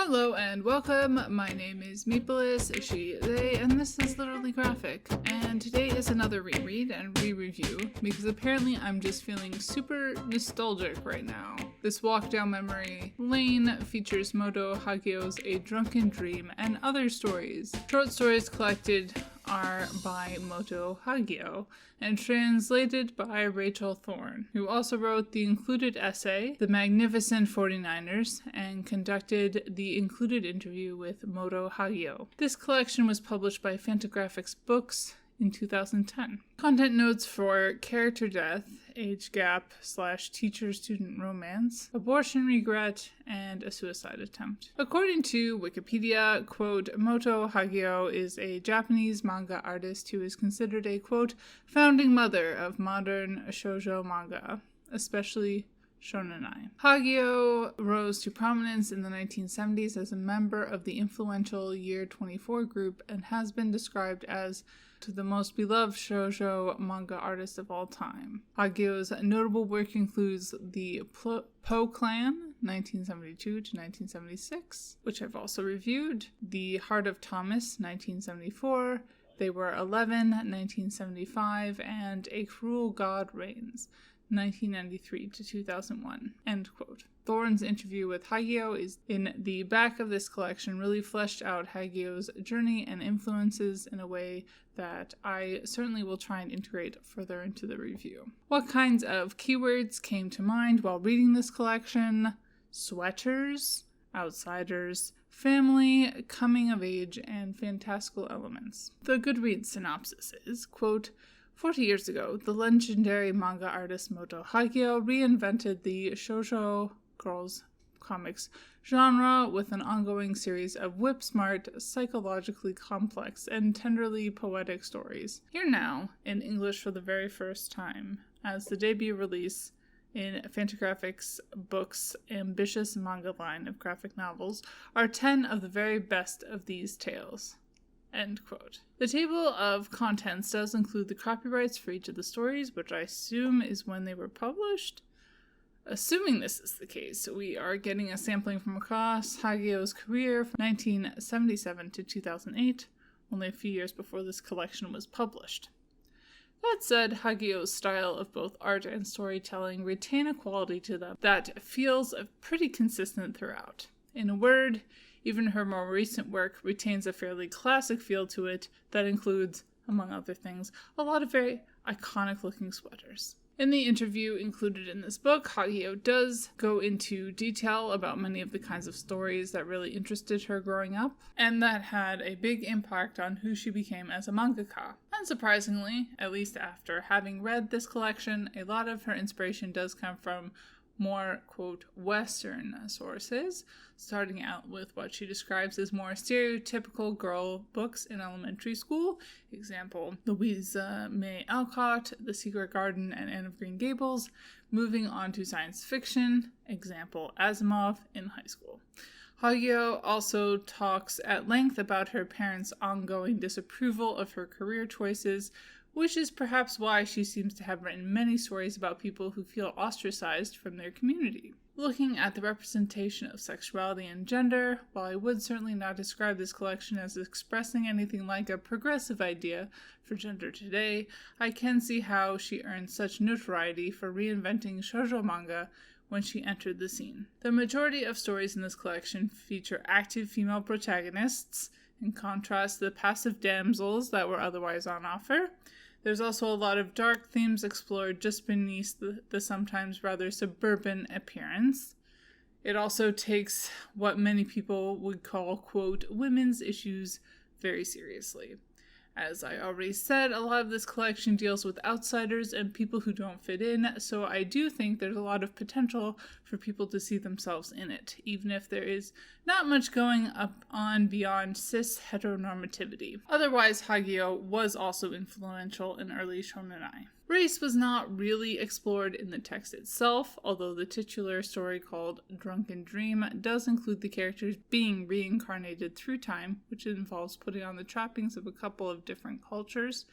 Hello and welcome. My name is Meepolis, she, they, and this is Literally Graphic. And today is another reread and re-review because apparently I'm just feeling super nostalgic right now. This walk down memory lane features Moto Hagio's A Drunken Dream and other stories. Short stories collected are by Moto Hagio and translated by Rachel Thorne, who also wrote the included essay, The Magnificent 49ers, and conducted the included interview with Moto Hagio. This collection was published by Fantagraphics Books in 2010. Content notes for character death, age gap / teacher-student romance, abortion regret, and a suicide attempt. According to Wikipedia, quote, Moto Hagio is a Japanese manga artist who is considered a, quote, founding mother of modern shōjo manga, especially shonen. Hagio rose to prominence in the 1970s as a member of the influential Year 24 group and has been described as the most beloved shōjo manga artist of all time. Hagio's notable work includes the Po Clan, 1972 to 1976, which I've also reviewed, The Heart of Thomas, 1974, They Were 11, 1975, and A Cruel God Reigns, 1993 to 2001, end quote. Thorne's interview with Hagio is in the back of this collection, really fleshed out Hagio's journey and influences in a way that I certainly will try and integrate further into the review. What kinds of keywords came to mind while reading this collection? Sweaters, outsiders, family, coming of age, and fantastical elements. The Goodreads synopsis is, quote, 40 years ago, the legendary manga artist Moto Hagio reinvented the shōjo girls comics genre with an ongoing series of whip-smart, psychologically complex, and tenderly poetic stories. Here now, in English for the very first time, as the debut release in Fantagraphics Books' ambitious manga line of graphic novels, are 10 of the very best of these tales. End quote. The table of contents does include the copyrights for each of the stories, which I assume is when they were published. Assuming this is the case, we are getting a sampling from across Hagio's career from 1977 to 2008, only a few years before this collection was published. That said, Hagio's style of both art and storytelling retain a quality to them that feels pretty consistent throughout. In a word, even her more recent work retains a fairly classic feel to it that includes, among other things, a lot of very iconic-looking sweaters. In the interview included in this book, Hagio does go into detail about many of the kinds of stories that really interested her growing up, and that had a big impact on who she became as a mangaka. Unsurprisingly, at least after having read this collection, a lot of her inspiration does come from more, quote, Western sources, starting out with what she describes as more stereotypical girl books in elementary school. Example, Louise May Alcott, The Secret Garden, and Anne of Green Gables. Moving on to science fiction. Example, Asimov in high school. Hagio also talks at length about her parents' ongoing disapproval of her career choices, which is perhaps why she seems to have written many stories about people who feel ostracized from their community. Looking at the representation of sexuality and gender, while I would certainly not describe this collection as expressing anything like a progressive idea for gender today, I can see how she earned such notoriety for reinventing shōjo manga when she entered the scene. The majority of stories in this collection feature active female protagonists, in contrast to the passive damsels that were otherwise on offer. There's also a lot of dark themes explored just beneath the sometimes rather suburban appearance. It also takes what many people would call, quote, women's issues very seriously. As I already said, a lot of this collection deals with outsiders and people who don't fit in, so I do think there's a lot of potential for people to see themselves in it, even if there is not much going on beyond cis heteronormativity. Otherwise, Hagio was also influential in early shonen. Race was not really explored in the text itself, although the titular story called Drunken Dream does include the characters being reincarnated through time, which involves putting on the trappings of a couple of different cultures.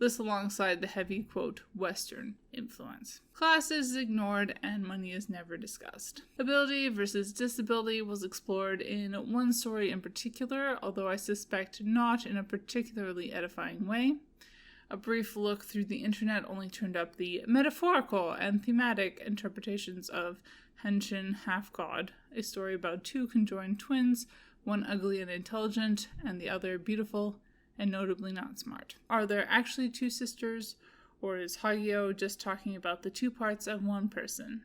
This alongside the heavy, quote, Western influence. Class is ignored and money is never discussed. Ability versus disability was explored in one story in particular, although I suspect not in a particularly edifying way. A brief look through the internet only turned up the metaphorical and thematic interpretations of Henshin Half-God, a story about two conjoined twins, one ugly and intelligent, and the other beautiful and notably not smart. Are there actually two sisters, or is Hagio just talking about the two parts of one person?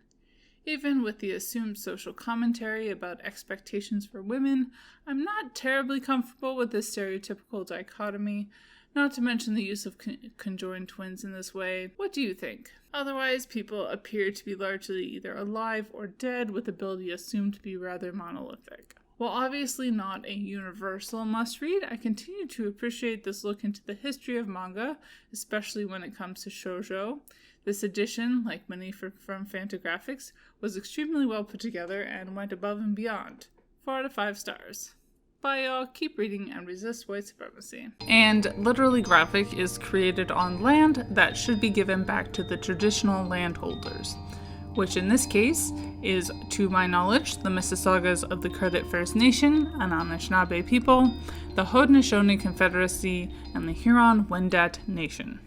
Even with the assumed social commentary about expectations for women, I'm not terribly comfortable with this stereotypical dichotomy, not to mention the use of conjoined twins in this way. What do you think? Otherwise, people appear to be largely either alive or dead, with ability assumed to be rather monolithic. While obviously not a universal must-read, I continue to appreciate this look into the history of manga, especially when it comes to shōjo. This edition, like many from Fantagraphics, was extremely well put together and went above and beyond. 4 out of 5 stars. Bye y'all, keep reading and resist white supremacy. And Literally Graphic is created on land that should be given back to the traditional landholders, which in this case is, to my knowledge, the Mississaugas of the Credit First Nation, an Anishinaabe people, the Haudenosaunee Confederacy, and the Huron-Wendat Nation.